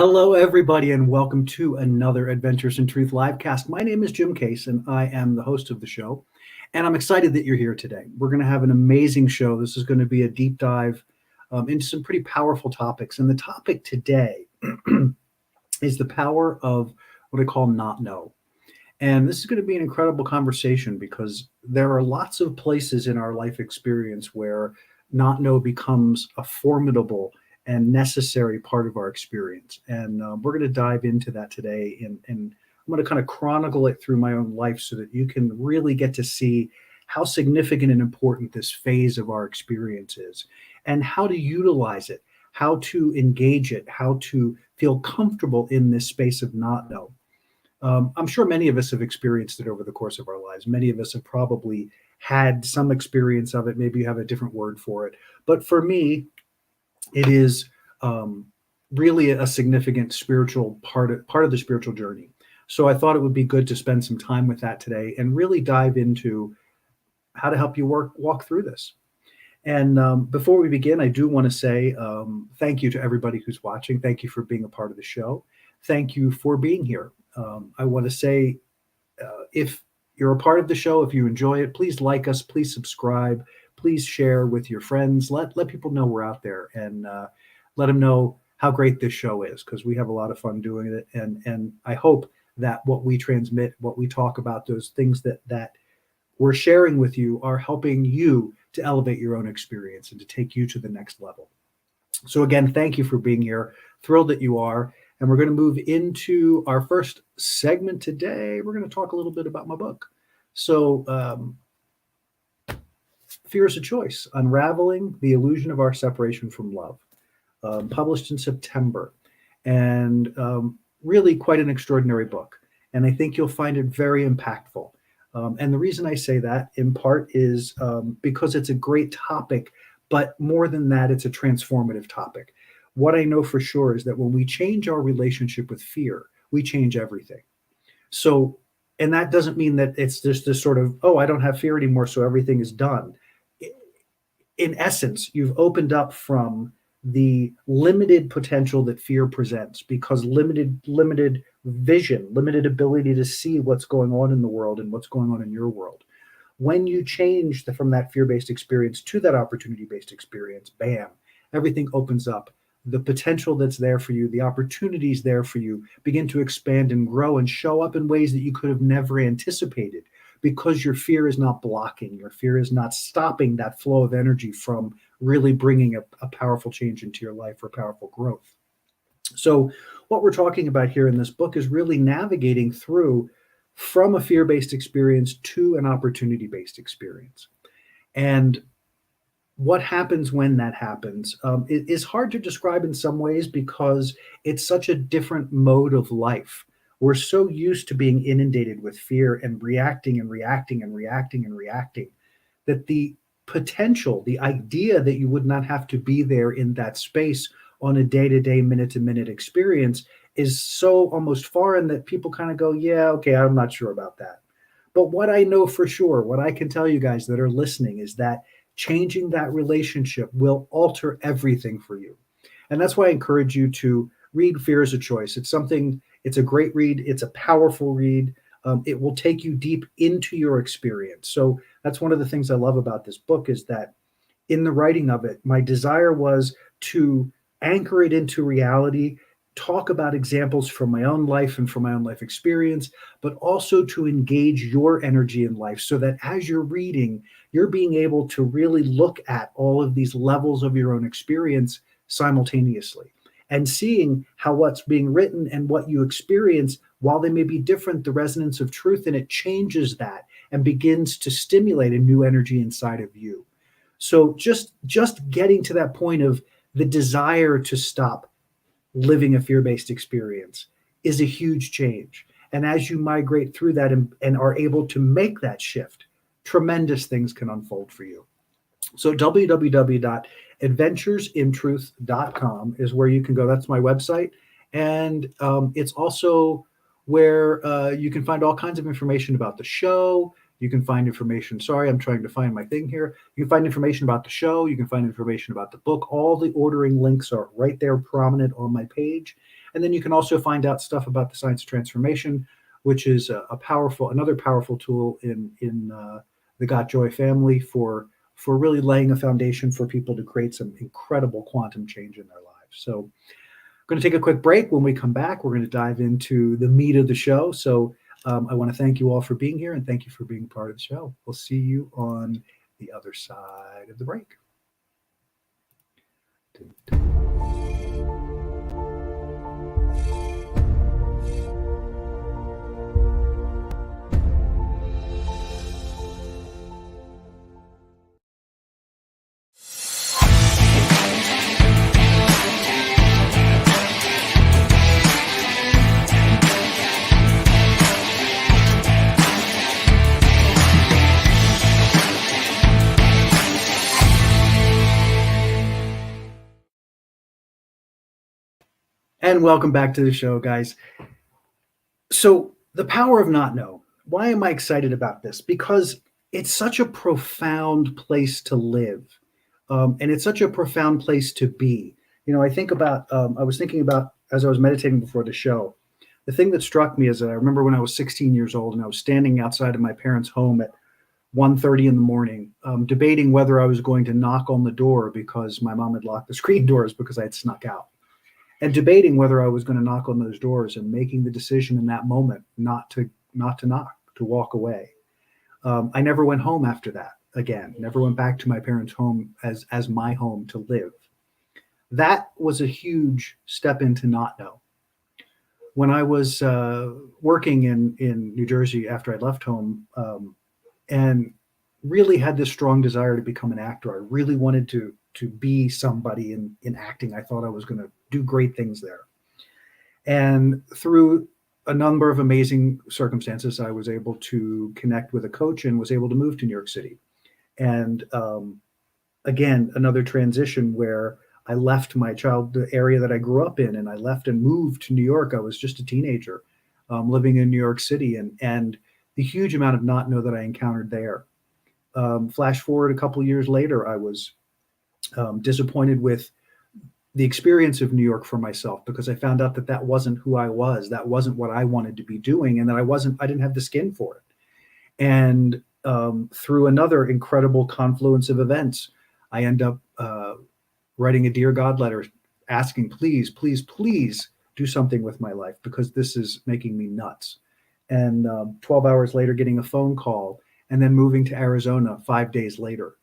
Hello, everybody, and welcome to another Adventures in Truth livecast. My name is Jim Case, and I am the host of the show. And I'm excited that you're here today. We're going to have an amazing show. This is going to be a deep dive into some pretty powerful topics. And the topic today is the power of what I call not know. And this is going to be an incredible conversation because there are lots of places in our life experience where not know becomes a formidable and necessary part of our experience. And we're going to dive into that today. And I'm going to kind of chronicle it through my own life so that you can really get to see how significant and important this phase of our experience is and how to utilize it, how to engage it, how to feel comfortable in this space of not know. I'm sure many of us have experienced it over the course of our lives. Many of us have probably had some experience of it. Maybe you have a different word for it. But for me, it is really a significant spiritual part of the spiritual journey. So I thought it would be good to spend some time with that today and really dive into how to help you walk through this. And before we begin, I do want to say thank you to everybody who's watching. Thank you for being a part of the show. Thank you for being here. I want to say if you're a part of the show, if you enjoy it, please like us, please subscribe, please share with your friends. Let people know we're out there and let them know how great this show is because we have a lot of fun doing it. And I hope that what we transmit, what we talk about, those things that we're sharing with you are helping you to elevate your own experience and to take you to the next level. So again, thank you for being here. Thrilled that you are. And we're going to move into our first segment today. We're going to talk a little bit about my book. So, Fear is a Choice, Unraveling the Illusion of Our Separation from Love, published in September. And really quite an extraordinary book. And I think you'll find it very impactful. And the reason I say that, in part, is because it's a great topic, but more than that, it's a transformative topic. What I know for sure is that when we change our relationship with fear, we change everything. So, and that doesn't mean that it's just this sort of, oh, I don't have fear anymore, so everything is done. In essence, you've opened up from the limited potential that fear presents because limited vision, limited ability to see what's going on in the world and what's going on in your world. When you change from that fear-based experience to that opportunity-based experience, bam, everything opens up. The potential that's there for you, the opportunities there for you begin to expand and grow and show up in ways that you could have never anticipated because your fear is not blocking, your fear is not stopping that flow of energy from really bringing a powerful change into your life or powerful growth. So what we're talking about here in this book is really navigating through from a fear-based experience to an opportunity-based experience. And what happens when that happens is hard to describe in some ways because it's such a different mode of life. We're so used to being inundated with fear and reacting and reacting and reacting and reacting that the potential, the idea that you would not have to be there in that space on a day-to-day, minute-to-minute experience is so almost foreign that people kind of go, yeah, okay, I'm not sure about that. But what I know for sure, what I can tell you guys that are listening is that changing that relationship will alter everything for you. And that's why I encourage you to read Fear is a Choice. It's a great read. It's a powerful read. It will take you deep into your experience. So that's one of the things I love about this book is that in the writing of it, my desire was to anchor it into reality, talk about examples from my own life and from my own life experience, but also to engage your energy in life so that as you're reading, you're being able to really look at all of these levels of your own experience simultaneously and seeing how what's being written and what you experience, while they may be different, the resonance of truth in it changes that and begins to stimulate a new energy inside of you. So just getting to that point of the desire to stop living a fear-based experience is a huge change. And as you migrate through that and are able to make that shift, tremendous things can unfold for you. So www.adventuresintruth.com is where you can go. That's my website. And it's also where you can find all kinds of information about the show. You can find information. Sorry, I'm trying to find my thing here. You can find information about the show. You can find information about the book. All the ordering links are right there prominent on my page. And then you can also find out stuff about the science of transformation, which is another powerful tool in the Got Joy family for really laying a foundation for people to create some incredible quantum change in their lives. So I'm going to take a quick break. When we come back, we're going to dive into the meat of the show. So I want to thank you all for being here, and thank you for being part of the show. We'll see you on the other side of the break. And welcome back to the show, guys. So, the power of not know. Why am I excited about this? Because it's such a profound place to live, and it's such a profound place to be. I was thinking about as I was meditating before the show. The thing that struck me is that I remember when I was 16 years old and I was standing outside of my parents' home at 1:30 in the morning, debating whether I was going to knock on the door because my mom had locked the screen doors because I had snuck out, and debating whether I was going to knock on those doors and making the decision in that moment not to knock, to walk away. I never went home after that again. Never went back to my parents' home as my home to live. That was a huge step into not know. When I was working in New Jersey after I left home, and really had this strong desire to become an actor. I really wanted to be somebody in acting. I thought I was going to do great things there. And through a number of amazing circumstances, I was able to connect with a coach and was able to move to New York City. And again, another transition where I left the area that I grew up in, and I left and moved to New York. I was just a teenager living in New York City, and the huge amount of not know that I encountered there. Flash forward a couple of years later, I was disappointed with the experience of New York for myself because I found out that that wasn't who I was. That wasn't what I wanted to be doing, and that I didn't have the skin for it. And through another incredible confluence of events, I end up writing a Dear God letter asking, please, please, please do something with my life because this is making me nuts. And 12 hours later, getting a phone call and then moving to Arizona 5 days later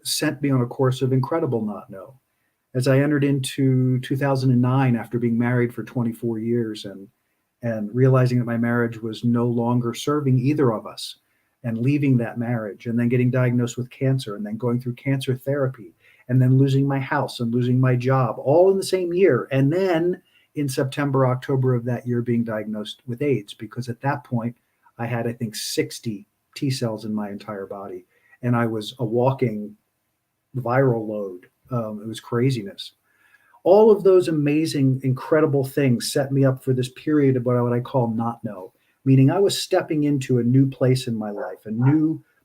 sent me on a course of incredible not know. As I entered into 2009 after being married for 24 years and realizing that my marriage was no longer serving either of us, and leaving that marriage and then getting diagnosed with cancer and then going through cancer therapy and then losing my house and losing my job all in the same year. And then in September, October of that year, being diagnosed with AIDS, because at that point I had, I think, 60 T cells in my entire body. And I was a walking viral load. It was craziness. All of those amazing, incredible things set me up for this period of what I call not know, meaning I was stepping into a new place in my life,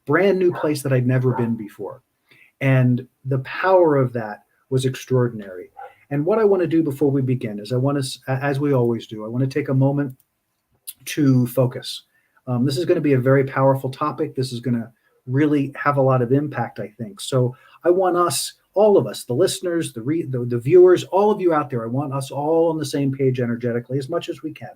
brand new place that I'd never been before. And the power of that was extraordinary. And what I want to do before we begin is as we always do, I want to take a moment to focus. This is going to be a very powerful topic. This is going to really have a lot of impact, I think. So I want us, all of us, the listeners, the viewers, all of you out there, I want us all on the same page energetically as much as we can.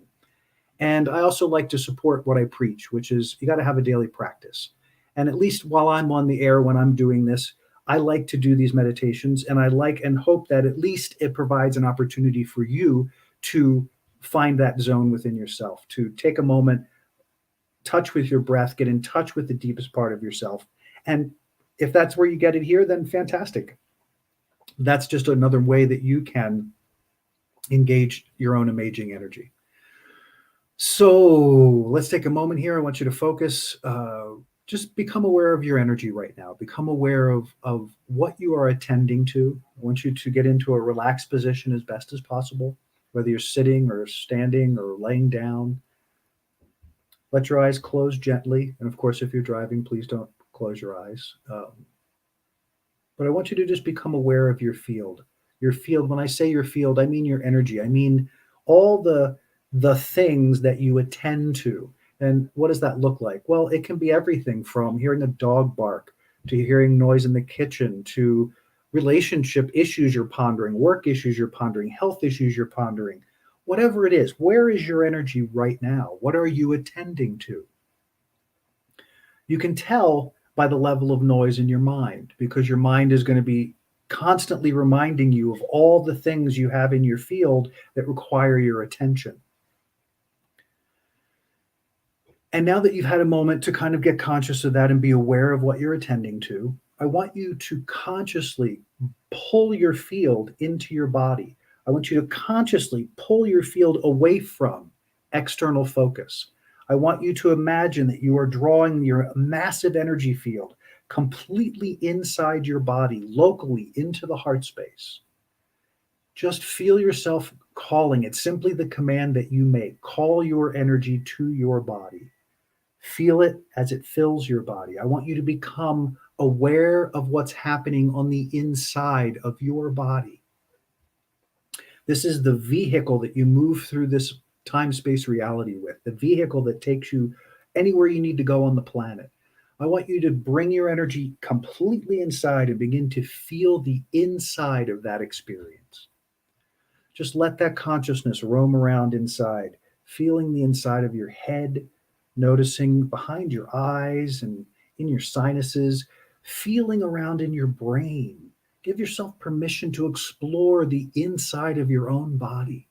And I also like to support what I preach, which is you got to have a daily practice. And at least while I'm on the air, when I'm doing this, I like to do these meditations, and I like and hope that at least it provides an opportunity for you to find that zone within yourself, to take a moment, touch with your breath, get in touch with the deepest part of yourself. And if that's where you get it here, then fantastic. That's just another way that you can engage your own amazing energy. So let's take a moment here. I want you to focus. Just become aware of your energy right now. Become aware of what you are attending to. I want you to get into a relaxed position as best as possible, whether you're sitting or standing or laying down. Let your eyes close gently. And of course, if you're driving, please don't close your eyes. But I want you to just become aware of your field. Your field, when I say your field, I mean your energy. I mean all the things that you attend to. And what does that look like? Well, it can be everything from hearing a dog bark to hearing noise in the kitchen to relationship issues you're pondering, work issues you're pondering, health issues you're pondering. Whatever it is, where is your energy right now? What are you attending to? You can tell by the level of noise in your mind because your mind is going to be constantly reminding you of all the things you have in your field that require your attention. And now that you've had a moment to kind of get conscious of that and be aware of what you're attending to, I want you to consciously pull your field into your body. I want you to consciously pull your field away from external focus. I want you to imagine that you are drawing your massive energy field completely inside your body, locally into the heart space. Just feel yourself calling. It's simply the command that you make. Call your energy to your body. Feel it as it fills your body. I want you to become aware of what's happening on the inside of your body. This is the vehicle that you move through this time space reality with, the vehicle that takes you anywhere you need to go on the planet. I want you to bring your energy completely inside and begin to feel the inside of that experience. Just let that consciousness roam around inside, feeling the inside of your head, noticing behind your eyes and in your sinuses, feeling around in your brain. Give yourself permission to explore the inside of your own body.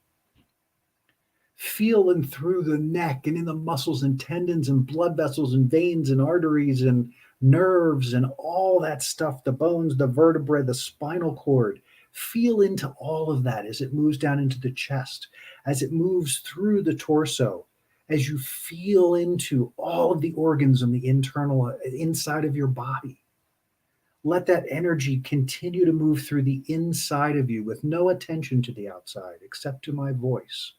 Feeling through the neck and in the muscles and tendons and blood vessels and veins and arteries and nerves and all that stuff, the bones, the vertebrae, the spinal cord. Feel into all of that as it moves down into the chest, as it moves through the torso, as you feel into all of the organs on the internal inside of your body. Let that energy continue to move through the inside of you with no attention to the outside except to my voice.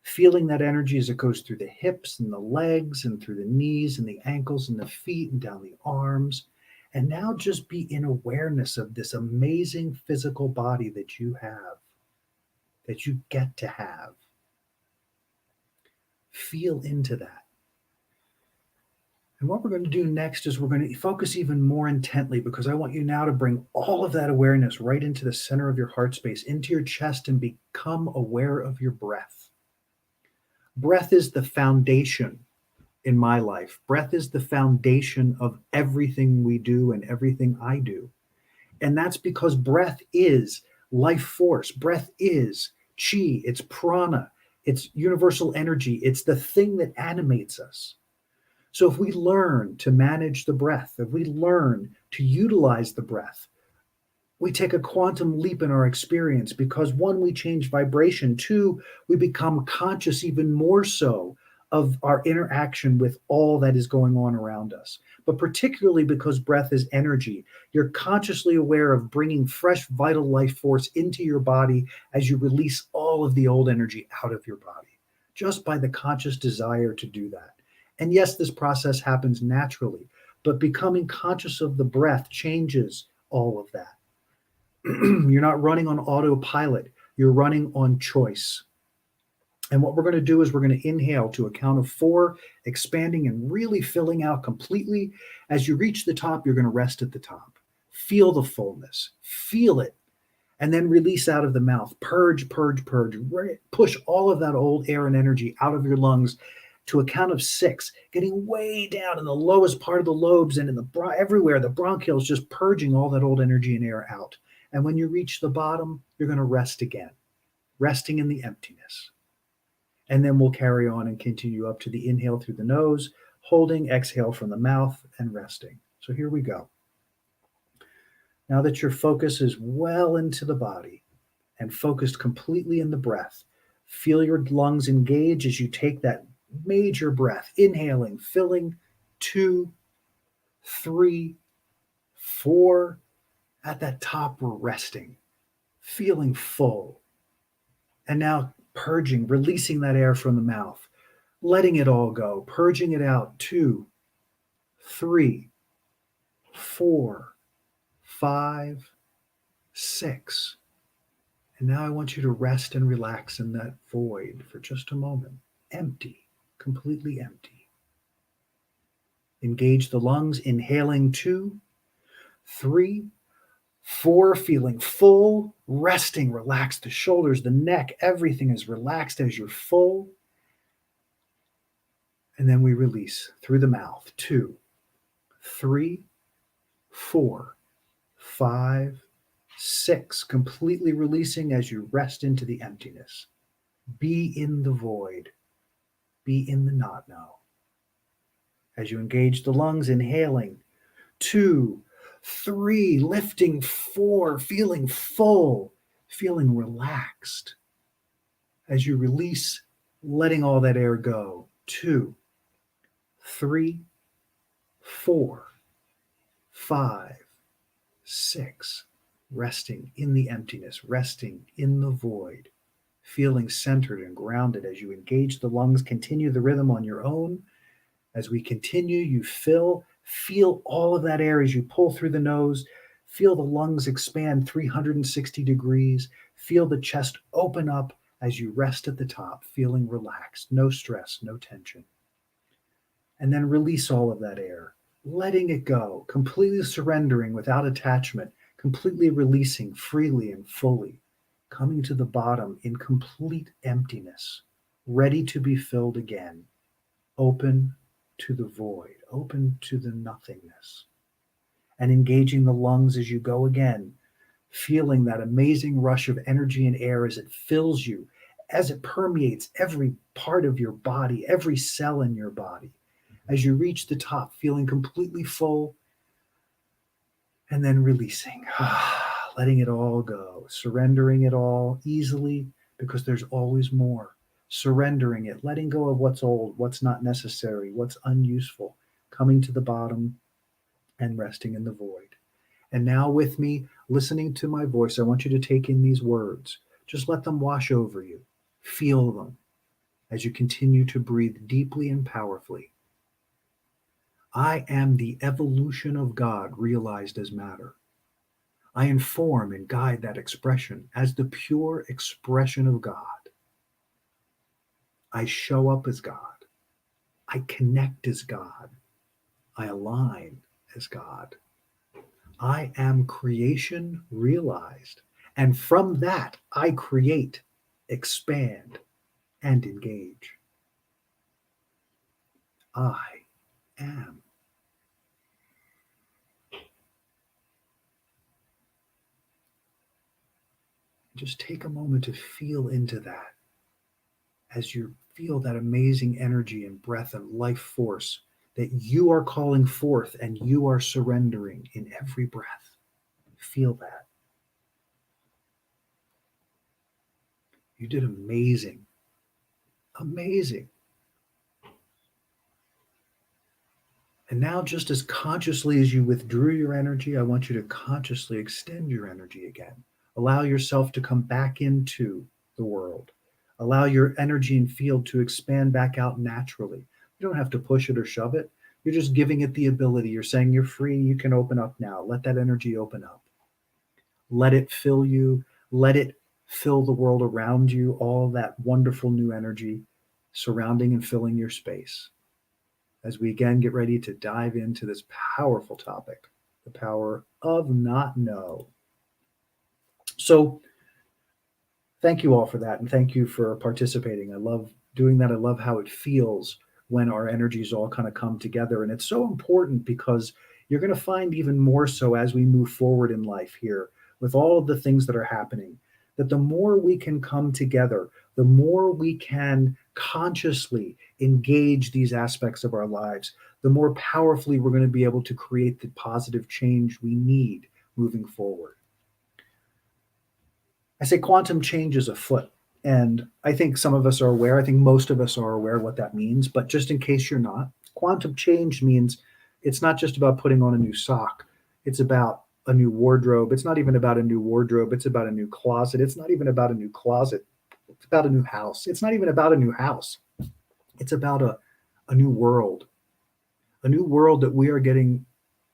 Feeling that energy as it goes through the hips and the legs and through the knees and the ankles and the feet and down the arms. And now just be in awareness of this amazing physical body that you have, that you get to have. Feel into that. And what we're going to do next is we're going to focus even more intently because I want you now to bring all of that awareness right into the center of your heart space, into your chest, and become aware of your breath. Breath is the foundation in my life. Breath is the foundation of everything we do and everything I do. And that's because breath is life force. Breath is chi, it's prana, it's universal energy. It's the thing that animates us. So if we learn to manage the breath, if we learn to utilize the breath, we take a quantum leap in our experience because one, we change vibration. Two, we become conscious even more so of our interaction with all that is going on around us. But particularly because breath is energy, you're consciously aware of bringing fresh, vital life force into your body as you release all of the old energy out of your body, just by the conscious desire to do that. And yes, this process happens naturally, but becoming conscious of the breath changes all of that. You're not running on autopilot, you're running on choice. And what we're going to do is we're going to inhale to a count of 4, expanding and really filling out completely. As you reach the top, you're going to rest at the top. Feel the fullness, feel it, and then release out of the mouth. Purge, purge, purge. Push all of that old air and energy out of your lungs to a count of 6, getting way down in the lowest part of the lobes and in the everywhere, the bronchioles, just purging all that old energy and air out. And when you reach the bottom, you're going to rest again, resting in the emptiness. And then we'll carry on and continue up to the inhale through the nose, holding, exhale from the mouth, and resting. So here we go. Now that your focus is well into the body and focused completely in the breath, feel your lungs engage as you take that major breath, inhaling, filling, 2, 3, 4. At that top, we're resting, feeling full. And now purging, releasing that air from the mouth, letting it all go, purging it out. 2, 3, 4, 5, 6. And now I want you to rest and relax in that void for just a moment. Empty, completely empty. Engage the lungs, inhaling 2, 3, 4, feeling full, resting, relax the shoulders, the neck, everything is relaxed as you're full. And then we release through the mouth. 2, 3, 4, 5, 6. Completely releasing as you rest into the emptiness. Be in the void. Be in the not know. As you engage the lungs, inhaling 2, 3, lifting 4, feeling full, feeling relaxed. As you release, letting all that air go. 2, 3, 4, 5, 6. Resting in the emptiness, resting in the void, feeling centered and grounded as you engage the lungs. Continue the rhythm on your own. As we continue, you feel all of that air as you pull through the nose. Feel the lungs expand 360 degrees. Feel the chest open up as you rest at the top, feeling relaxed, no stress, no tension. And then release all of that air, letting it go, completely surrendering without attachment, completely releasing freely and fully, coming to the bottom in complete emptiness, ready to be filled again, open to the void, open to the nothingness, and engaging the lungs as you go again, feeling that amazing rush of energy and air as it fills you, as it permeates every part of your body, every cell in your body. As you reach the top, feeling completely full, and then releasing, letting it all go, surrendering it all easily because there's always more. Surrendering it, letting go of what's old, what's not necessary, what's unuseful, coming to the bottom and resting in the void. And now, with me, listening to my voice, I want you to take in these words. Just let them wash over you. Feel them as you continue to breathe deeply and powerfully. I am the evolution of God realized as matter. I inform and guide that expression as the pure expression of God. I show up as God. I connect as God. I align as God. I am creation realized. And from that, I create, expand, and engage. I am. Just take a moment to feel into that as you feel that amazing energy and breath and life force that you are calling forth and you are surrendering in every breath. Feel that. You did amazing. Amazing. And now, just as consciously as you withdrew your energy, I want you to consciously extend your energy again. Allow yourself to come back into the world. Allow your energy and field to expand back out naturally. You don't have to push it or shove it. You're just giving it the ability. You're saying you're free. You can open up now. Let that energy open up. Let it fill you. Let it fill the world around you. All that wonderful new energy surrounding and filling your space. As we again get ready to dive into this powerful topic, the power of not know. So, thank you all for that, and thank you for participating. I love doing that. I love how it feels when our energies all kind of come together. And it's so important because you're going to find even more so as we move forward in life here with all of the things that are happening, that the more we can come together, the more we can consciously engage these aspects of our lives, the more powerfully we're going to be able to create the positive change we need moving forward. I say quantum change is afoot. And I think some of us are aware. I think most of us are aware what that means. But just in case you're not, quantum change means it's not just about putting on a new sock. It's about a new wardrobe. It's not even about a new wardrobe. It's about a new closet. It's not even about a new closet. It's about a new house. It's not even about a new house. It's about a new world that we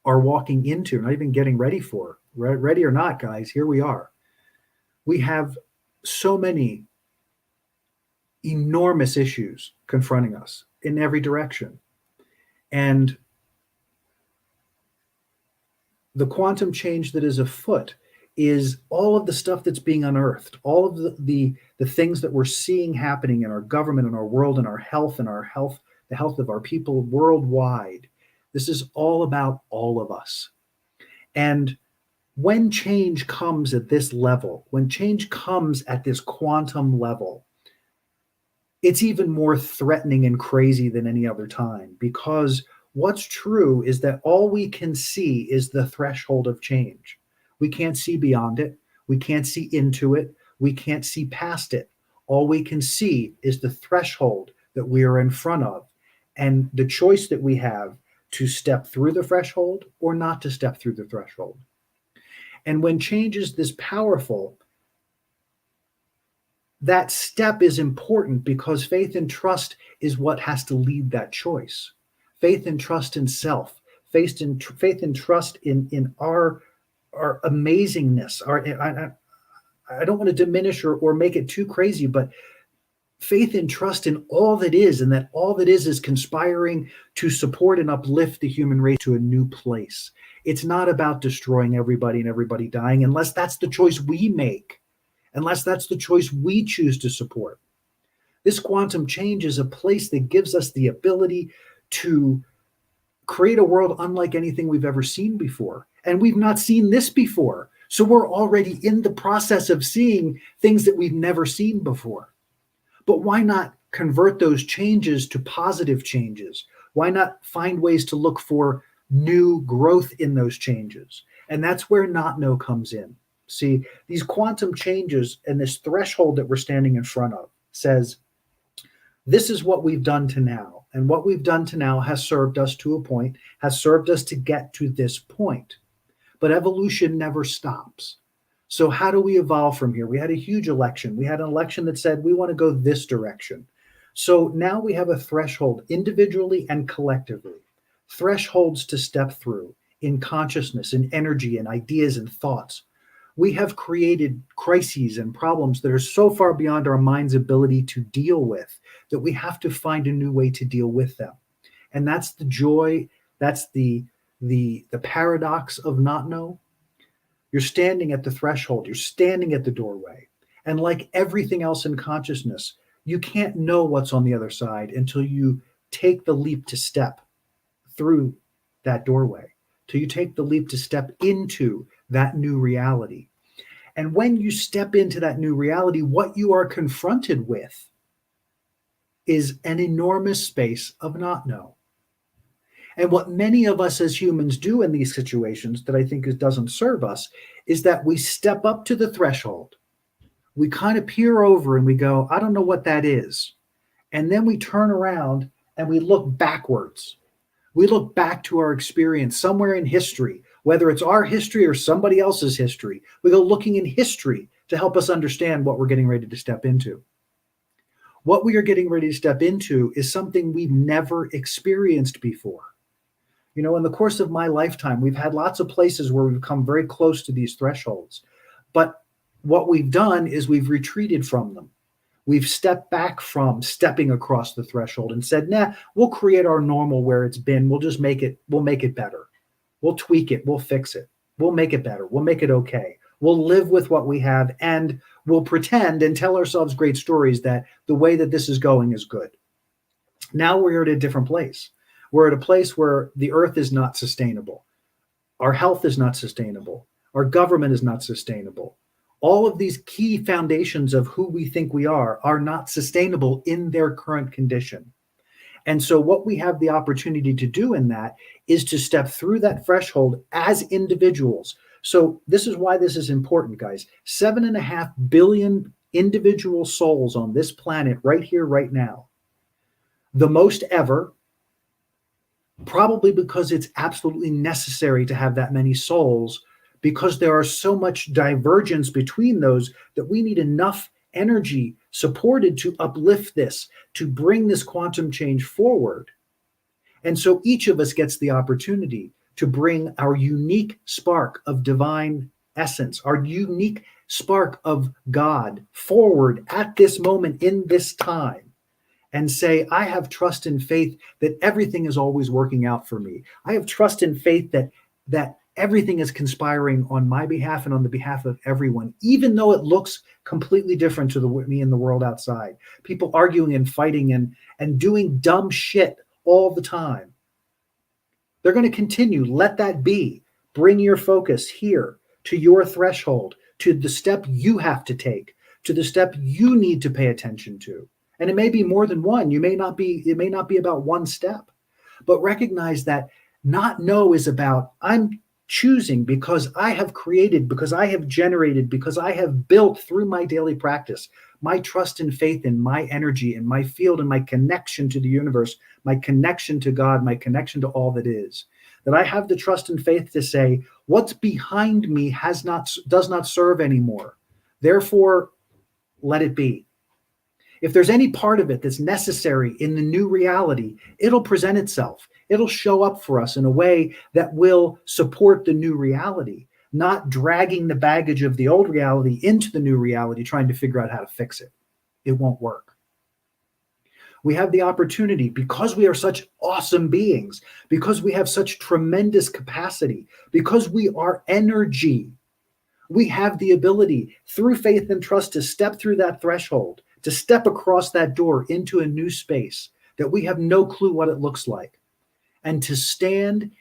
are walking into, not even getting ready for. Ready or not, guys, here we are. We have so many enormous issues confronting us in every direction. And the quantum change that is afoot is all of the stuff that's being unearthed, all of the things that we're seeing happening in our government, in our world, in our health, the health of our people worldwide. This is all about all of us. And when change comes at this level, when change comes at this quantum level, it's even more threatening and crazy than any other time, because what's true is that all we can see is the threshold of change. We can't see beyond it. We can't see into it. We can't see past it. All we can see is the threshold that we are in front of, and the choice that we have to step through the threshold or not to step through the threshold. And when change is this powerful, that step is important, because faith and trust is what has to lead that choice. Faith and trust in self, faith and trust in our amazingness. I don't want to diminish or make it too crazy, but faith and trust in all that is, and that all that is conspiring to support and uplift the human race to a new place. It's not about destroying everybody and everybody dying, unless that's the choice we make, unless that's the choice we choose to support. This quantum change is a place that gives us the ability to create a world unlike anything we've ever seen before. And we've not seen this before. So we're already in the process of seeing things that we've never seen before. But why not convert those changes to positive changes? Why not find ways to look for new growth in those changes? And that's where not know comes in. See, these quantum changes and this threshold that we're standing in front of says, this is what we've done to now. And what we've done to now has served us to a point, has served us to get to this point. But evolution never stops. So how do we evolve from here? We had a huge election. We had an election that said we want to go this direction. So now we have a threshold, individually and collectively, thresholds to step through in consciousness, in energy, and ideas and thoughts. We have created crises and problems that are so far beyond our mind's ability to deal with that we have to find a new way to deal with them. And that's the joy, that's the paradox of not know. You're standing at the threshold, you're standing at the doorway. And like everything else in consciousness, you can't know what's on the other side until you take the leap to step through that doorway, till you take the leap to step into that new reality. And when you step into that new reality, what you are confronted with is an enormous space of not know. And what many of us as humans do in these situations that I think doesn't serve us is that we step up to the threshold. We kind of peer over and we go, I don't know what that is. And then we turn around and we look backwards. We look back to our experience somewhere in history, whether it's our history or somebody else's history. We go looking in history to help us understand what we're getting ready to step into. What we are getting ready to step into is something we've never experienced before. You know, in the course of my lifetime, we've had lots of places where we've come very close to these thresholds. But what we've done is we've retreated from them. We've stepped back from stepping across the threshold and said, nah, we'll create our normal where it's been. We'll just make it better. We'll tweak it. We'll fix it. We'll make it better. We'll make it okay. We'll live with what we have, and we'll pretend and tell ourselves great stories that the way that this is going is good. Now we're at a different place. We're at a place where the earth is not sustainable. Our health is not sustainable. Our government is not sustainable. All of these key foundations of who we think we are not sustainable in their current condition. And so what we have the opportunity to do in that is to step through that threshold as individuals. So this is why this is important, guys. 7.5 billion individual souls on this planet right here, right now. The most ever, probably because it's absolutely necessary to have that many souls, because there are so much divergence between those that we need enough energy supported to uplift this, to bring this quantum change forward. And so each of us gets the opportunity to bring our unique spark of divine essence, our unique spark of God forward at this moment in this time, and say, I have trust and faith that everything is always working out for me. I have trust and faith that everything is conspiring on my behalf and on the behalf of everyone, even though it looks completely different to me in the world outside. People arguing and fighting and doing dumb shit all the time. They're going to continue. Let that be. Bring your focus here to your threshold, to the step you have to take, to the step you need to pay attention to. And it may be more than one. It may not be about one step, but recognize that not know is about, I'm choosing because I have created, because I have generated, because I have built through my daily practice, my trust and faith in my energy and my field and my connection to the universe, my connection to God, my connection to all that is, that I have the trust and faith to say, what's behind me does not serve anymore. Therefore, let it be. If there's any part of it that's necessary in the new reality, it'll present itself. It'll show up for us in a way that will support the new reality, not dragging the baggage of the old reality into the new reality, trying to figure out how to fix it. It won't work. We have the opportunity, because we are such awesome beings, because we have such tremendous capacity, because we are energy, we have the ability through faith and trust to step through that threshold, to step across that door into a new space that we have no clue what it looks like, and to stand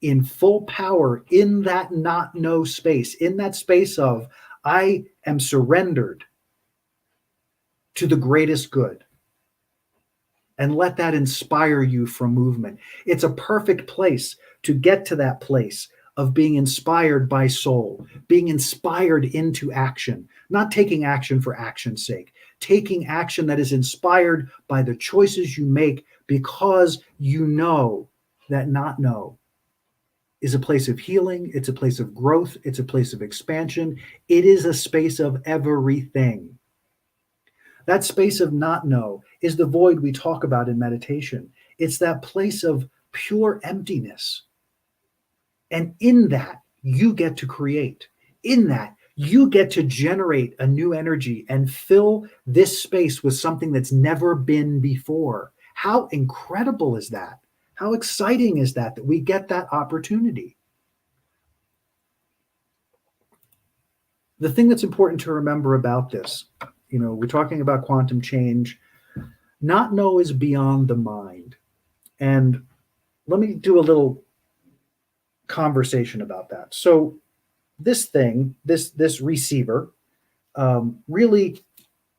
in full power in that not know space, in that space of, I am surrendered to the greatest good. And let that inspire you from movement. It's a perfect place to get to that place of being inspired by soul, being inspired into action, not taking action for action's sake, taking action that is inspired by the choices you make because you know that not know is a place of healing, it's a place of growth, it's a place of expansion, it is a space of everything. That space of not know is the void we talk about in meditation. It's that place of pure emptiness. And in that, you get to create. In that, you get to generate a new energy and fill this space with something that's never been before. How incredible is that? How exciting is that we get that opportunity? The thing that's important to remember about this, we're talking about quantum change. Not know is beyond the mind. And let me do a little conversation about that. So this thing, this receiver, really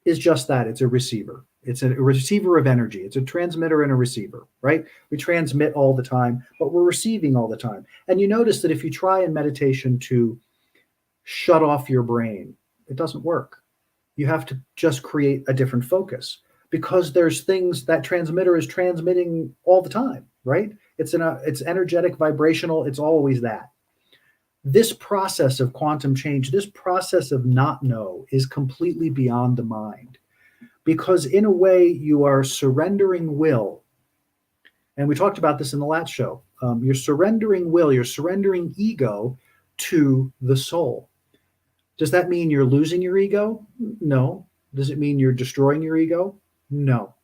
is just that. It's a receiver. It's a receiver of energy. It's a transmitter and a receiver, right? We transmit all the time, but we're receiving all the time. And you notice that if you try in meditation to shut off your brain, it doesn't work. You have to just create a different focus, because there's things that transmitter is transmitting all the time, right? It's energetic, vibrational. It's always that. This process of quantum change, this process of not know, is completely beyond the mind, because in a way you are surrendering will. And we talked about this in the last show. You're surrendering will, you're surrendering ego to the soul. Does that mean you're losing your ego? No. Does it mean you're destroying your ego? No.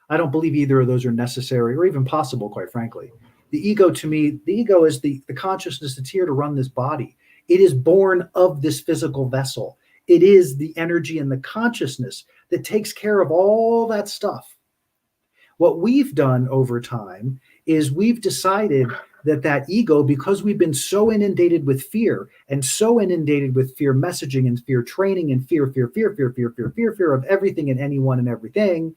I don't believe either of those are necessary or even possible, quite frankly. The ego, to me, the ego is the consciousness that's here to run this body. It is born of this physical vessel. It is the energy and the consciousness that takes care of all that stuff. What we've done over time is we've decided that ego, because we've been so inundated with fear and so inundated with fear messaging and fear training and fear of everything and anyone and everything,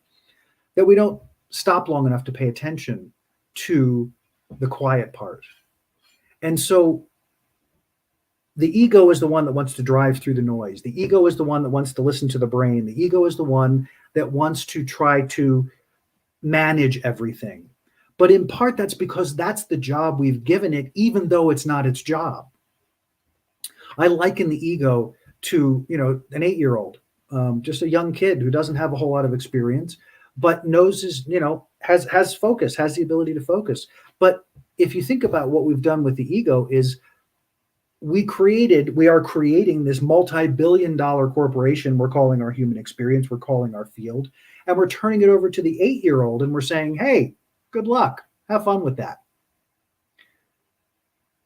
that we don't stop long enough to pay attention to the quiet part. And so the ego is the one that wants to drive through the noise. The ego is the one that wants to listen to the brain. The ego is the one that wants to try to manage everything. But in part, that's because that's the job we've given it, even though it's not its job. I liken the ego to, an 8-year-old, just a young kid who doesn't have a whole lot of experience, but knows has focus, has the ability to focus. But if you think about what we've done with the ego is we are creating this multi-billion-dollar corporation we're calling our human experience, we're calling our field, and we're turning it over to the 8-year-old and we're saying, hey, good luck, have fun with that.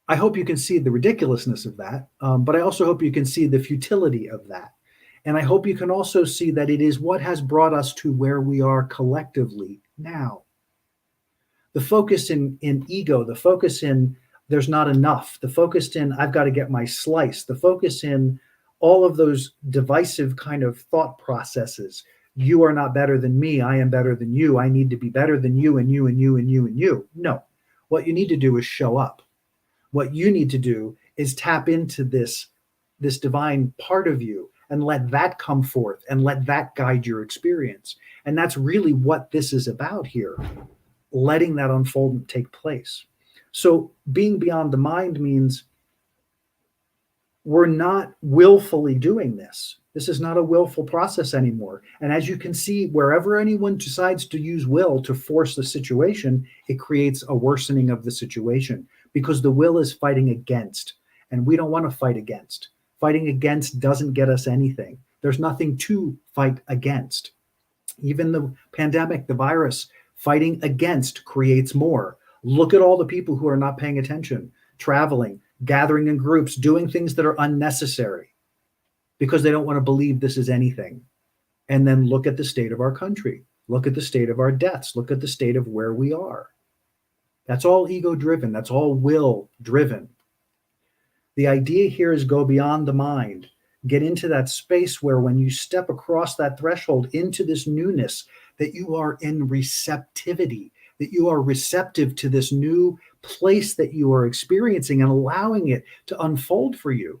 I hope you can see the ridiculousness of that, but I also hope you can see the futility of that. And I hope you can also see that it is what has brought us to where we are collectively now. The focus in ego, the focus in there's not enough, the focus in I've got to get my slice, the focus in all of those divisive kind of thought processes. You are not better than me. I am better than you. I need to be better than you and you and you and you and you. No, what you need to do is show up. What you need to do is tap into this divine part of you and let that come forth and let that guide your experience. And that's really what this is about here, letting that unfoldment take place. So being beyond the mind means we're not willfully doing this. This is not a willful process anymore. And as you can see, wherever anyone decides to use will to force the situation, it creates a worsening of the situation because the will is fighting against. And we don't want to fight against. Fighting against doesn't get us anything. There's nothing to fight against. Even the pandemic, the virus, fighting against creates more. Look at all the people who are not paying attention, traveling, gathering in groups, doing things that are unnecessary because they don't want to believe this is anything. And then look at the state of our country. Look at the state of our deaths. Look at the state of where we are. That's all ego driven. That's all will driven. The idea here is go beyond the mind. Get into that space where when you step across that threshold into this newness, that you are in receptivity, that you are receptive to this new place that you are experiencing and allowing it to unfold for you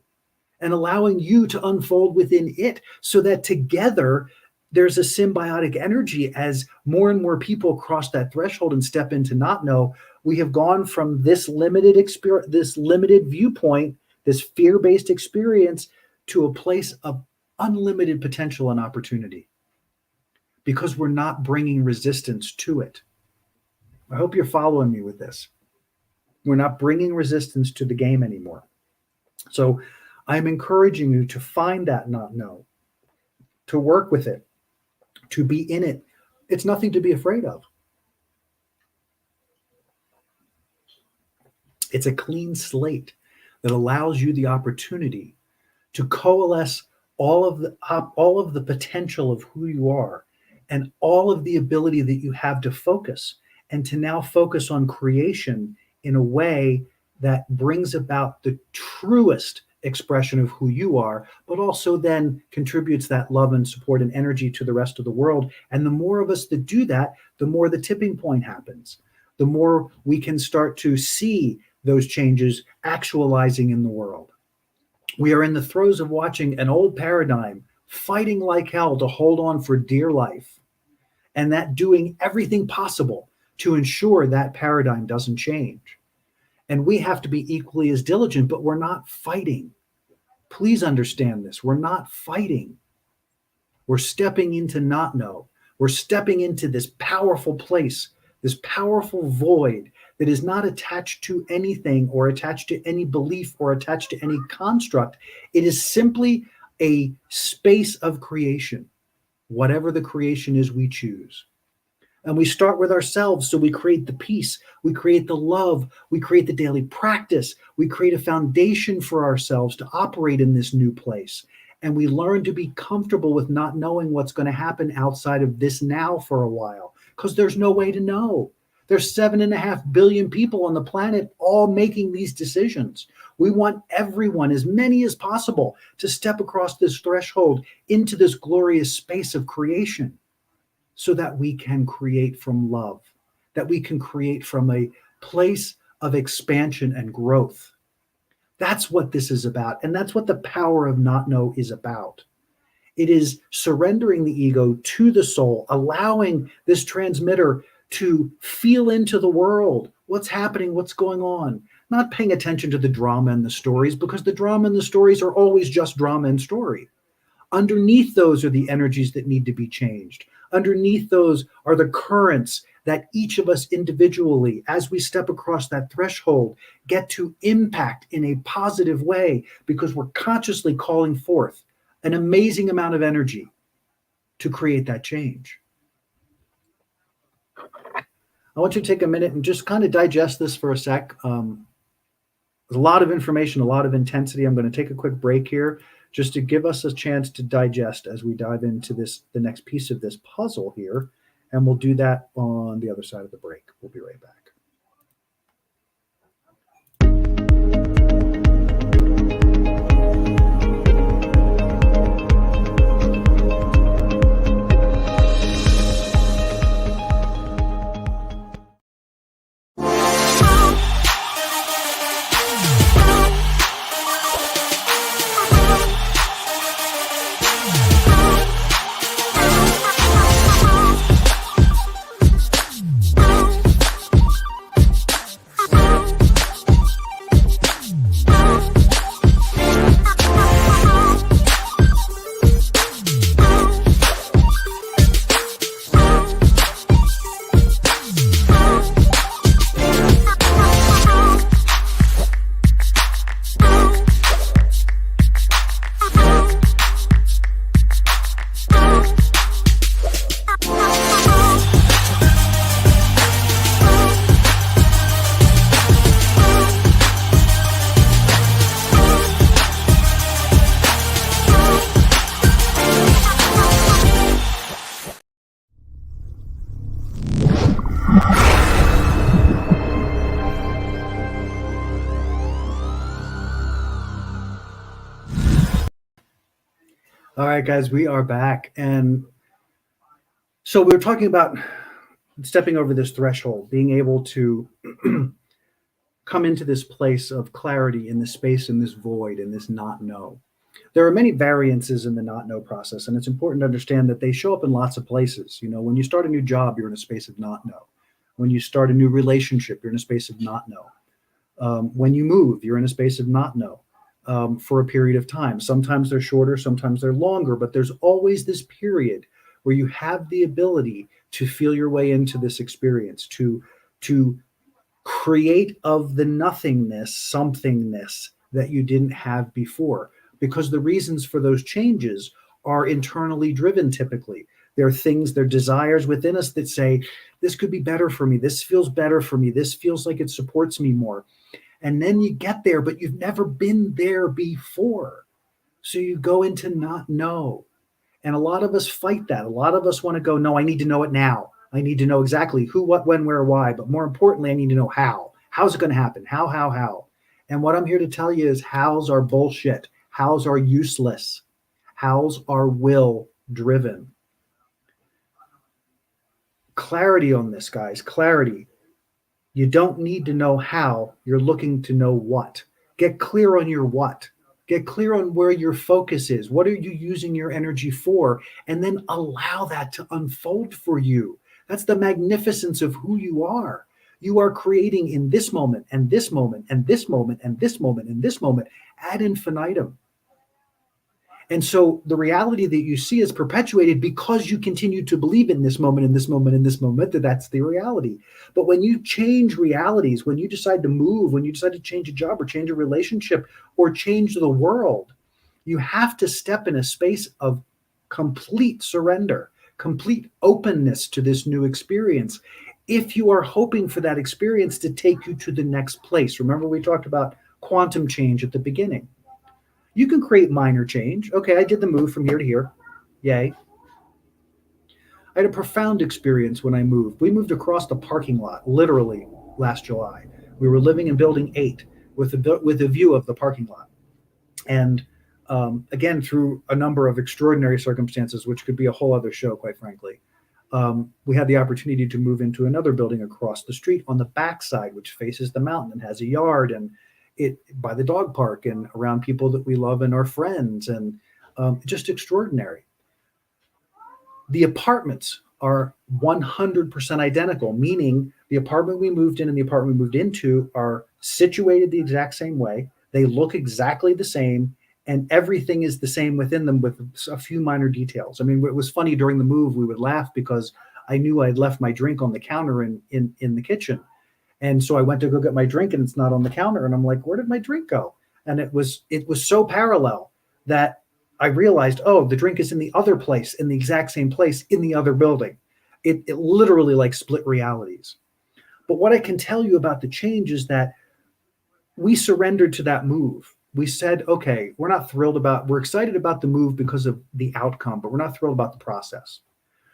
and allowing you to unfold within it so that together there's a symbiotic energy as more and more people cross that threshold and step into not know. We have gone from this limited experience, this limited viewpoint, this fear-based experience to a place of unlimited potential and opportunity because we're not bringing resistance to it. I hope you're following me with this. We're not bringing resistance to the game anymore. So I'm encouraging you to find that not know, to work with it, to be in it. It's nothing to be afraid of. It's a clean slate that allows you the opportunity to coalesce all of the potential of who you are and all of the ability that you have to focus and to now focus on creation in a way that brings about the truest expression of who you are, but also then contributes that love and support and energy to the rest of the world. And the more of us that do that, the more the tipping point happens, the more we can start to see those changes actualizing in the world. We are in the throes of watching an old paradigm fighting like hell to hold on for dear life, and that doing everything possible to ensure that paradigm doesn't change. And we have to be equally as diligent, but we're not fighting. Please understand this. We're not fighting. We're stepping into not know. We're stepping into this powerful place, this powerful void that is not attached to anything or attached to any belief or attached to any construct. It is simply a space of creation, whatever the creation is we choose. And we start with ourselves. So we create the peace, we create the love, we create the daily practice, we create a foundation for ourselves to operate in this new place. And we learn to be comfortable with not knowing what's going to happen outside of this now for a while, because there's no way to know. There's 7.5 billion people on the planet all making these decisions. We want everyone, as many as possible, to step across this threshold into this glorious space of creation so that we can create from love, that we can create from a place of expansion and growth. That's what this is about. And that's what the power of not know is about. It is surrendering the ego to the soul, allowing this transmitter to feel into the world, what's happening, what's going on, not paying attention to the drama and the stories, because the drama and the stories are always just drama and story. Underneath those are the energies that need to be changed. Underneath those are the currents that each of us individually, as we step across that threshold, get to impact in a positive way because we're consciously calling forth an amazing amount of energy to create that change. I want you to take a minute and just kind of digest this for a sec. There's a lot of information, a lot of intensity. I'm going to take a quick break here just to give us a chance to digest as we dive into the next piece of this puzzle here. And we'll do that on the other side of the break. We'll be right back. All right, guys, we are back. And so we were talking about stepping over this threshold, being able to come into this place of clarity in this space, in this void, in this not know. There are many variances in the not know process, and it's important to understand that they show up in lots of places. You know, when you start a new job, you're in a space of not know. When you start a new relationship, you're in a space of not know. When you move, you're in a space of not know. For a period of time. Sometimes they're shorter, sometimes they're longer, but there's always this period where you have the ability to feel your way into this experience, to create of the nothingness somethingness that you didn't have before, because the reasons for those changes are internally driven typically. There are things, there are desires within us that say, this could be better for me, this feels better for me, this feels like it supports me more. And then you get there, but you've never been there before. So you go into not know. And a lot of us fight that. A lot of us want to go, no, I need to know it now. I need to know exactly who, what, when, where, why. But more importantly, I need to know how. How's it going to happen? How? And what I'm here to tell you is hows are bullshit. Hows are useless. Hows are will driven. Clarity on this, guys. Clarity. You don't need to know how, you're looking to know what. Get clear on your what. Get clear on where your focus is. What are you using your energy for? And then allow that to unfold for you. That's the magnificence of who you are. You are creating in this moment and this moment and this moment and this moment and this moment ad infinitum. And so the reality that you see is perpetuated because you continue to believe in this moment, in this moment, in this moment, that that's the reality. But when you change realities, when you decide to move, when you decide to change a job or change a relationship or change the world, you have to step in a space of complete surrender, complete openness to this new experience. If you are hoping for that experience to take you to the next place, remember we talked about quantum change at the beginning. You can create minor change. Okay, I did the move from here to here. Yay. I had a profound experience when I moved. We moved across the parking lot, literally, last July. We were living in building 8 with a view of the parking lot. And again, through a number of extraordinary circumstances, which could be a whole other show, quite frankly, we had the opportunity to move into another building across the street on the backside, which faces the mountain and has a yard and it by the dog park and around people that we love and our friends, and just extraordinary. The apartments are 100% identical, meaning the apartment we moved in and the apartment we moved into are situated the exact same way. They look exactly the same, and everything is the same within them with a few minor details. I mean, it was funny during the move, we would laugh because I knew I'd left my drink on the counter in the kitchen. And so I went to go get my drink and it's not on the counter. And I'm like, where did my drink go? And it was so parallel that I realized, oh, the drink is in the other place, in the exact same place, in the other building. It literally like split realities. But what I can tell you about the change is that we surrendered to that move. We said, okay, we're excited about the move because of the outcome, but we're not thrilled about the process.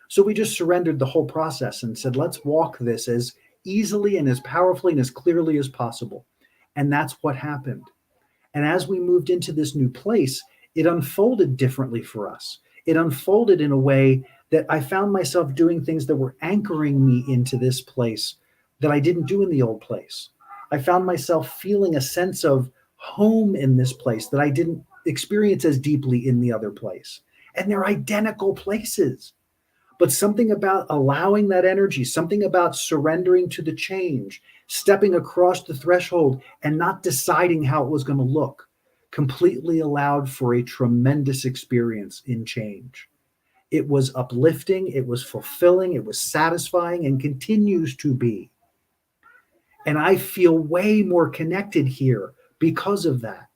So we just surrendered the whole process and said, let's walk this as easily and as powerfully and as clearly as possible. And that's what happened. And as we moved into this new place, it unfolded differently for us. It unfolded in a way that I found myself doing things that were anchoring me into this place that I didn't do in the old place. I found myself feeling a sense of home in this place that I didn't experience as deeply in the other place. And they're identical places. But something about allowing that energy, something about surrendering to the change, stepping across the threshold and not deciding how it was going to look, completely allowed for a tremendous experience in change. It was uplifting, it was fulfilling, it was satisfying, and continues to be. And I feel way more connected here because of that.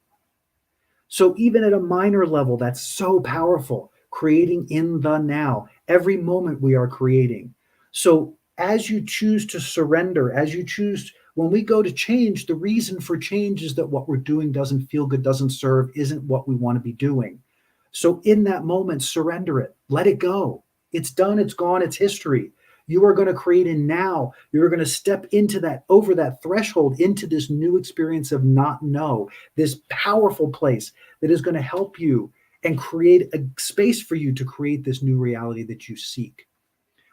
So even at a minor level, that's so powerful, creating in the now. Every moment we are creating. So as you choose to surrender, when we go to change, the reason for change is that what we're doing doesn't feel good, doesn't serve, isn't what we want to be doing. So in that moment, surrender it, let it go. It's done, it's gone, it's history. You are going to create in now. You're going to step into that, over that threshold, into this new experience of not know, this powerful place that is going to help you and create a space for you to create this new reality that you seek.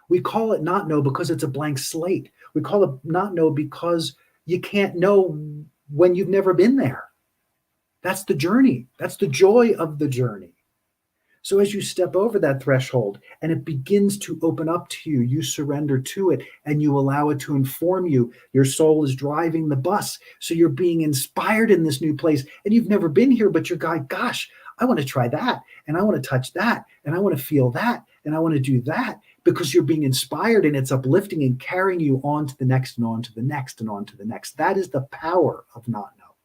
We call it not know because it's a blank slate. We call it not know because you can't know when you've never been there. That's the journey. That's the joy of the journey. So as you step over that threshold and it begins to open up to you, you surrender to it and you allow it to inform you. Your soul is driving the bus. So you're being inspired in this new place and you've never been here, but you're going, gosh, I want to try that. And I want to touch that. And I want to feel that. And I want to do that, because you're being inspired and it's uplifting and carrying you on to the next and on to the next and on to the next. That is the power of not know.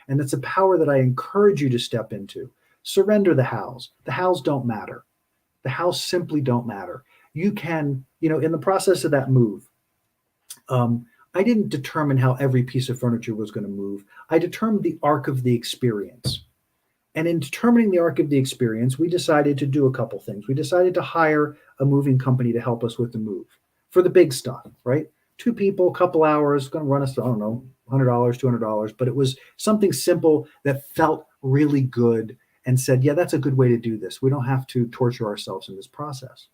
And it's a power that I encourage you to step into. Surrender the hows. The hows don't matter. The hows simply don't matter. You can, in the process of that move, I didn't determine how every piece of furniture was going to move. I determined the arc of the experience. And in determining the arc of the experience, we decided to do a couple things. We decided to hire a moving company to help us with the move for the big stuff, right? 2 people, couple hours, going to run us, I don't know, $100, $200, but it was something simple that felt really good and said, yeah, that's a good way to do this. We don't have to torture ourselves in this process.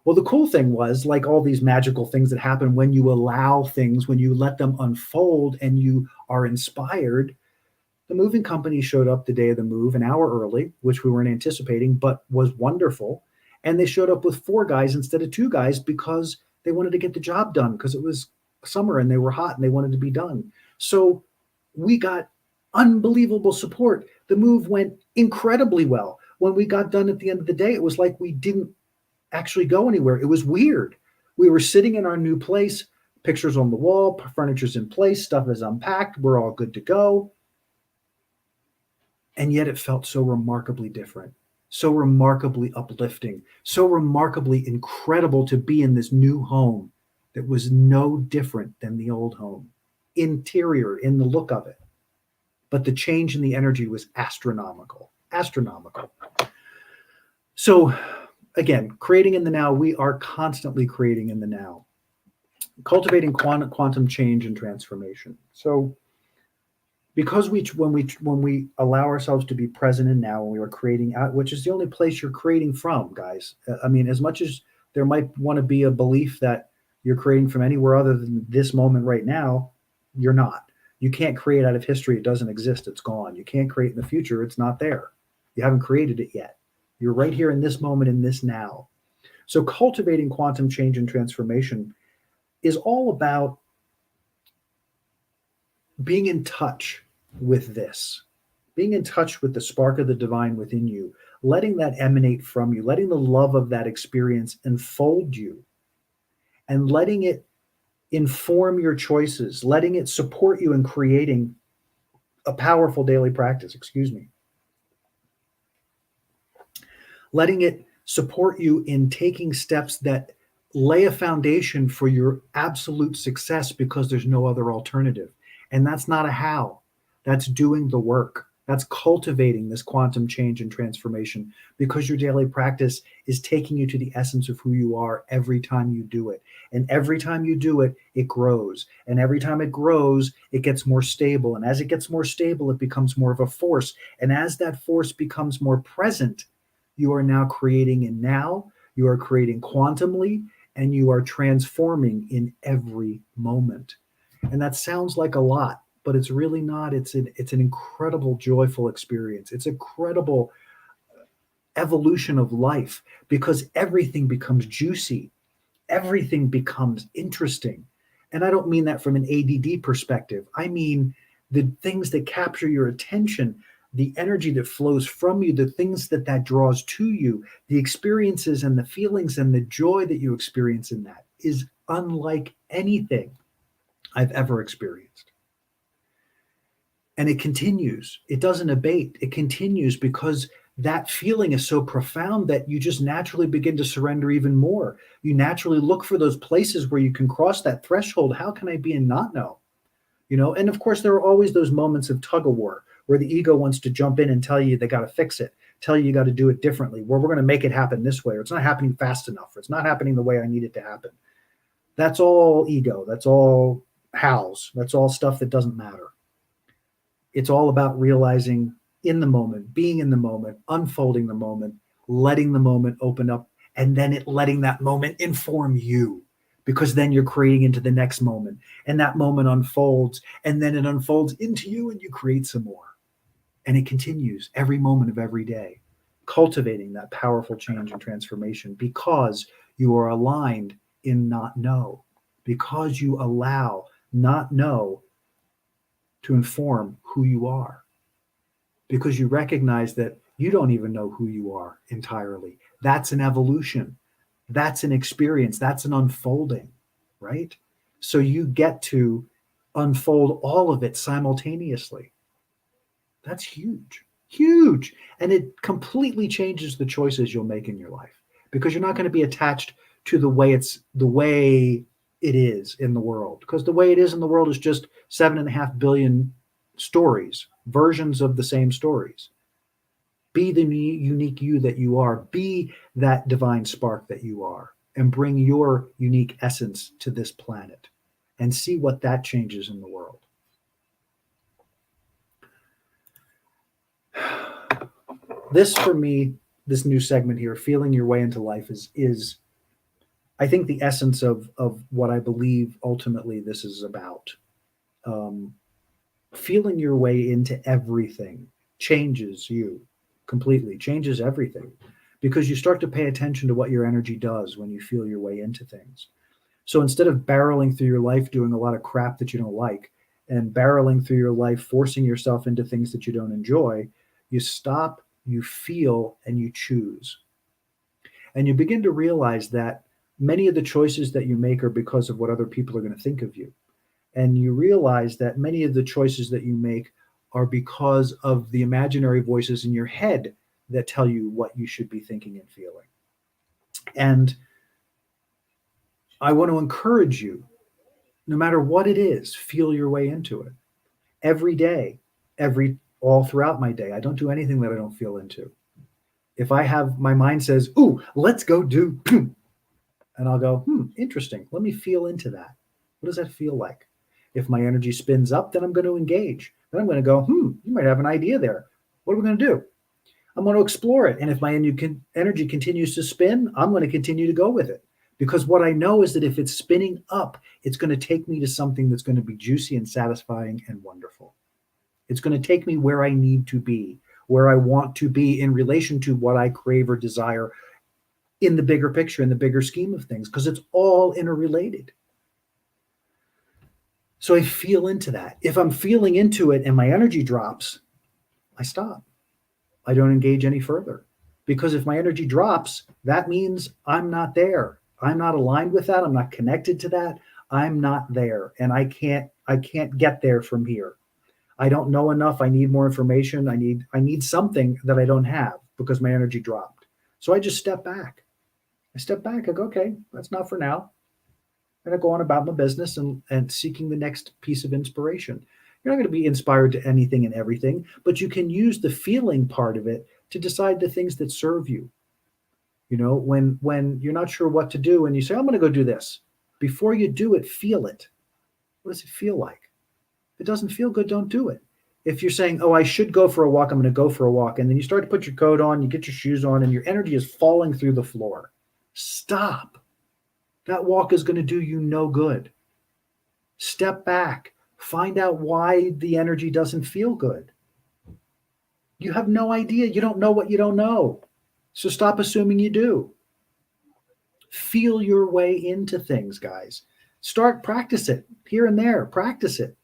Well, the cool thing was, like all these magical things that happen when you allow things, when you let them unfold and you are inspired, the moving company showed up the day of the move an hour early, which we weren't anticipating, but was wonderful. And they showed up with 4 guys instead of 2 guys because they wanted to get the job done because it was summer and they were hot and they wanted to be done. So we got unbelievable support. The move went incredibly well. When we got done at the end of the day, it was like we didn't actually go anywhere. It was weird. We were sitting in our new place, pictures on the wall, furniture's in place, stuff is unpacked, we're all good to go. And yet it felt so remarkably different, so remarkably uplifting, so remarkably incredible to be in this new home that was no different than the old home, interior, in the look of it. But the change in the energy was astronomical, astronomical. So again, creating in the now, we are constantly creating in the now, cultivating quantum change and transformation. So because when we allow ourselves to be present in now, when we are creating out, which is the only place you're creating from, guys. I mean, as much as there might want to be a belief that you're creating from anywhere other than this moment right now, you're not. You can't create out of history. It doesn't exist. It's gone. You can't create in the future. It's not there. You haven't created it yet. You're right here in this moment, in this now. So cultivating quantum change and transformation is all about being in touch with this, being in touch with the spark of the divine within you, letting that emanate from you, letting the love of that experience enfold you, and letting it inform your choices, letting it support you in creating a powerful daily practice, excuse me, letting it support you in taking steps that lay a foundation for your absolute success because there's no other alternative. And that's not a how, that's doing the work. That's cultivating this quantum change and transformation because your daily practice is taking you to the essence of who you are every time you do it. And every time you do it, it grows. And every time it grows, it gets more stable. And as it gets more stable, it becomes more of a force. And as that force becomes more present, you are now creating in now, you are creating quantumly, and you are transforming in every moment. And that sounds like a lot, but it's really not. It's an incredible, joyful experience. It's a credible evolution of life because everything becomes juicy, everything becomes interesting. And I don't mean that from an ADD perspective. I mean the things that capture your attention, the energy that flows from you, the things that draws to you, the experiences and the feelings and the joy that you experience in that is unlike anything I've ever experienced. And it continues. It doesn't abate. It continues because that feeling is so profound that you just naturally begin to surrender even more. You naturally look for those places where you can cross that threshold. How can I be and not know? And of course, there are always those moments of tug of war where the ego wants to jump in and tell you they got to fix it, tell you got to do it differently, where we're going to make it happen this way, or it's not happening fast enough, or it's not happening the way I need it to happen. That's all ego. That's all hows. That's all stuff that doesn't matter. It's all about realizing in the moment, being in the moment, unfolding the moment, letting the moment open up, and then letting that moment inform you, because then you're creating into the next moment, and that moment unfolds, and then it unfolds into you, and you create some more. And it continues every moment of every day, cultivating that powerful change and transformation because you are aligned in not know, because you allow not know to inform who you are, because you recognize that you don't even know who you are entirely. That's an evolution. That's an experience. That's an unfolding, right? So you get to unfold all of it simultaneously. That's huge, huge. And it completely changes the choices you'll make in your life because you're not going to be attached to the way it is in the world, because the way it is in the world is just 7.5 billion stories, versions of the same stories. Be the unique you that you are. Be that divine spark that you are, and bring your unique essence to this planet and see what that changes in the world. This, for me, this new segment here, feeling your way into life, is I think the essence of what I believe ultimately this is about. Um, Feeling your way into everything changes you completely, changes everything, because you start to pay attention to what your energy does when you feel your way into things. So instead of barreling through your life doing a lot of crap that you don't like, and barreling through your life forcing yourself into things that you don't enjoy, you stop, you feel, and you choose. And you begin to realize that many of the choices that you make are because of what other people are going to think of you. And you realize that many of the choices that you make are because of the imaginary voices in your head that tell you what you should be thinking and feeling. And I want to encourage you, no matter what it is, feel your way into it every day, all throughout my day. I don't do anything that I don't feel into. If I have, my mind says, "Ooh, let's go do," and I'll go, interesting. Let me feel into that. What does that feel like? If my energy spins up, then I'm going to engage. Then I'm going to go, you might have an idea there. What are we going to do? I'm going to explore it. And if my energy continues to spin, I'm going to continue to go with it. Because what I know is that if it's spinning up, it's going to take me to something that's going to be juicy and satisfying and wonderful. It's going to take me where I need to be, where I want to be in relation to what I crave or desire in the bigger picture, in the bigger scheme of things, because it's all interrelated. So I feel into that. If I'm feeling into it and my energy drops, I stop. I don't engage any further. Because if my energy drops, that means I'm not there. I'm not aligned with that. I'm not connected to that. I'm not there, and I can't get there from here. I don't know enough. I need more information. I need something that I don't have because my energy dropped. So I just step back. I step back. I go, okay, that's not for now. And I go on about my business and seeking the next piece of inspiration. You're not going to be inspired to anything and everything, but you can use the feeling part of it to decide the things that serve you. When you're not sure what to do and you say, I'm going to go do this. Before you do it, feel it. What does it feel like? If it doesn't feel good, don't do it. If you're saying, oh, I should go for a walk, I'm going to go for a walk, and then you start to put your coat on, you get your shoes on, and your energy is falling through the floor, stop. That walk is going to do you no good. Step back. Find out why the energy doesn't feel good. You have no idea. You don't know what you don't know. So stop assuming you do. Feel your way into things, guys. Practice it here and there. Practice it.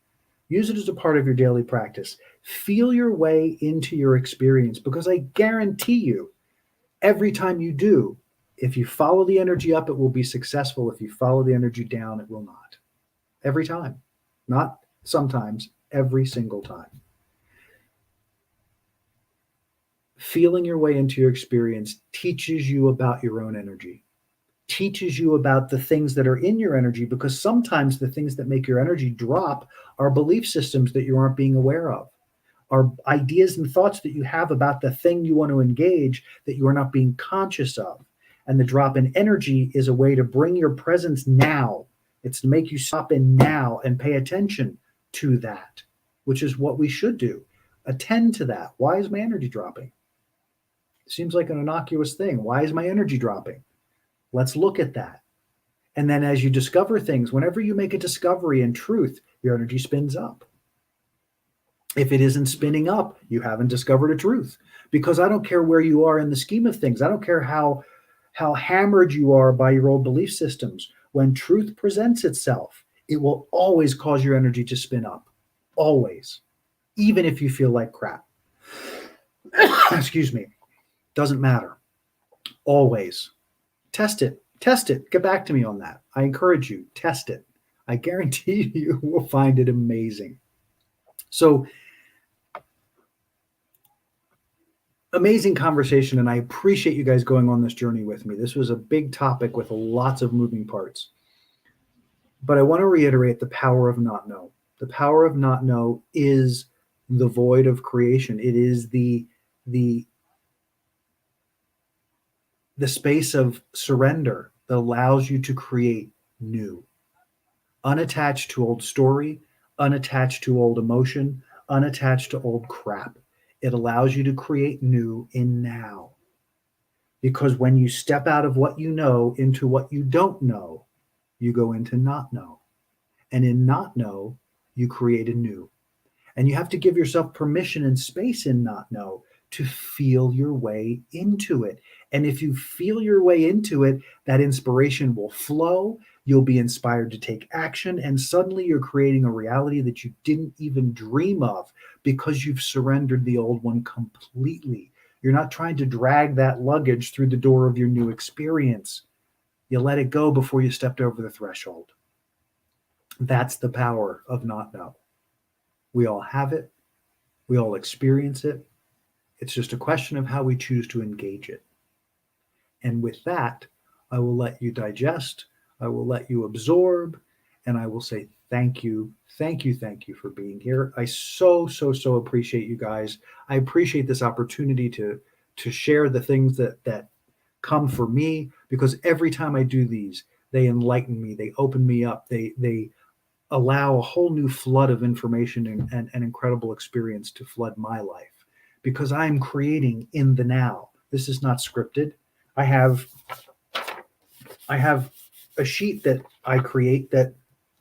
Use it as a part of your daily practice. Feel your way into your experience, because I guarantee you, every time you do, if you follow the energy up, it will be successful. If you follow the energy down, it will not. Every time. Not sometimes, every single time. Feeling your way into your experience teaches you about your own energy, teaches you about the things that are in your energy, because sometimes the things that make your energy drop are belief systems that you aren't being aware of, are ideas and thoughts that you have about the thing you want to engage that you are not being conscious of. And the drop in energy is a way to bring your presence now. It's to make you stop in now and pay attention to that, which is what we should do. Attend to that. Why is my energy dropping? Seems like an innocuous thing. Why is my energy dropping? Let's look at that. And then as you discover things, whenever you make a discovery in truth, your energy spins up. If it isn't spinning up, you haven't discovered a truth. Because I don't care where you are in the scheme of things. I don't care how hammered you are by your old belief systems. When truth presents itself, it will always cause your energy to spin up. Always. Even if you feel like crap. Excuse me. Doesn't matter. Always. Test it. Test it. Get back to me on that. I encourage you. Test it. I guarantee you will find it amazing. So, amazing conversation, and I appreciate you guys going on this journey with me. This was a big topic with lots of moving parts. But I want to reiterate the power of not know. The power of not know is the void of creation. It is the space of surrender that allows you to create new, unattached to old story, unattached to old emotion, unattached to old crap. It allows you to create new in now. Because when you step out of what you know into what you don't know, you go into not know. And in not know, you create a new. And you have to give yourself permission and space in not know to feel your way into it. And if you feel your way into it, that inspiration will flow. You'll be inspired to take action. And suddenly you're creating a reality that you didn't even dream of, because you've surrendered the old one completely. You're not trying to drag that luggage through the door of your new experience. You let it go before you stepped over the threshold. That's the power of not know. We all have it. We all experience it. It's just a question of how we choose to engage it. And with that, I will let you digest. I will let you absorb. And I will say thank you. Thank you. Thank you for being here. I so appreciate you guys. I appreciate this opportunity to share the things that come for me, because every time I do these, they enlighten me. They open me up. They allow a whole new flood of information and incredible experience to flood my life, because I'm creating in the now. This is not scripted. I have a sheet that I create that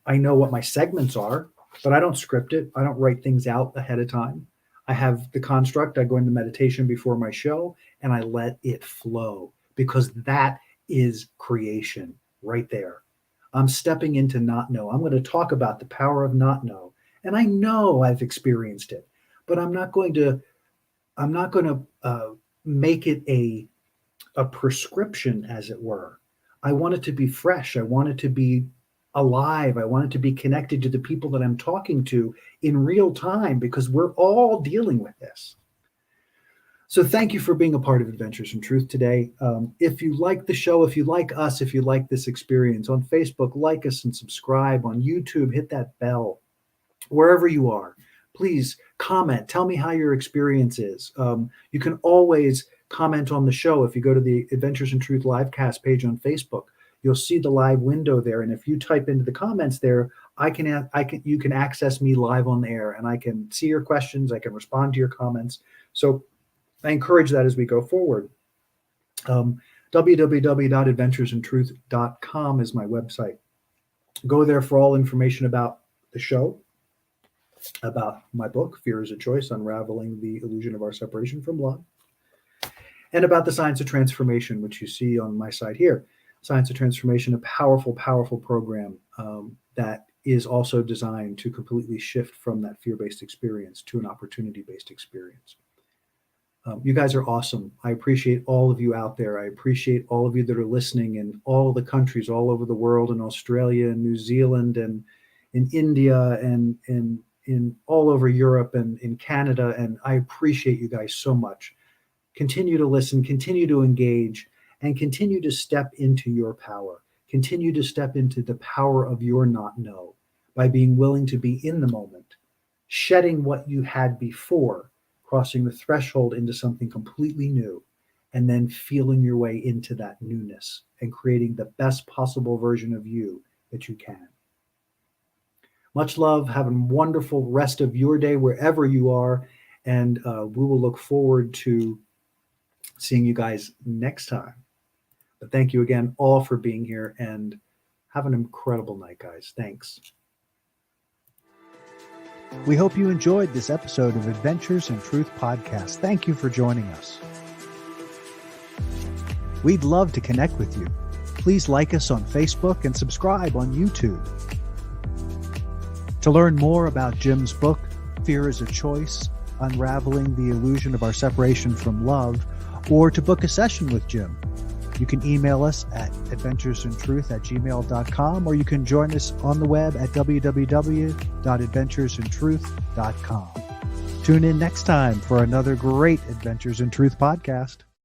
I know what my segments are, but I don't script it. I don't write things out ahead of time. I have the construct. I go into meditation before my show and I let it flow, because that is creation right there. I'm stepping into not know. I'm going to talk about the power of not know. And I know I've experienced it, but I'm not going to make it a prescription, as it were. I want it to be fresh. I want it to be alive. I want it to be connected to the people that I'm talking to in real time, because we're all dealing with this. So thank you for being a part of Adventures in Truth today. If you like the show, if you like us, if you like this experience, on Facebook, like us and subscribe. On YouTube, hit that bell. Wherever you are, please comment. Tell me how your experience is. You can always comment on the show. If you go to the Adventures in Truth livecast page on Facebook, you'll see the live window there. And if you type into the comments there, you can access me live on the air, and I can see your questions. I can respond to your comments. So I encourage that as we go forward. www.adventuresintruth.com is my website. Go there for all information about the show, about my book, Fear is a Choice, Unraveling the Illusion of Our Separation from Love, and about the Science of Transformation, which you see on my side here. Science of Transformation, a powerful, powerful program that is also designed to completely shift from that fear-based experience to an opportunity-based experience. You guys are awesome. I appreciate all of you out there. I appreciate all of you that are listening in all of the countries all over the world, in Australia and New Zealand and in India and in all over Europe and in Canada. And I appreciate you guys so much. Continue to listen, continue to engage, and continue to step into your power. Continue to step into the power of your not know by being willing to be in the moment, shedding what you had before, crossing the threshold into something completely new, and then feeling your way into that newness and creating the best possible version of you that you can. Much love. Have a wonderful rest of your day wherever you are, and we will look forward to seeing you guys next time. But thank you again all for being here, and have an incredible night, guys. Thanks. We hope you enjoyed this episode of Adventures in Truth podcast. Thank you for joining us. We'd love to connect with you. Please like us on Facebook and subscribe on YouTube. To learn more about Jim's book, Fear is a Choice, Unraveling the Illusion of Our Separation from Love, or to book a session with Jim, you can email us at adventuresintruth@gmail.com, or you can join us on the web at www.adventuresintruth.com. Tune in next time for another great Adventures in Truth podcast.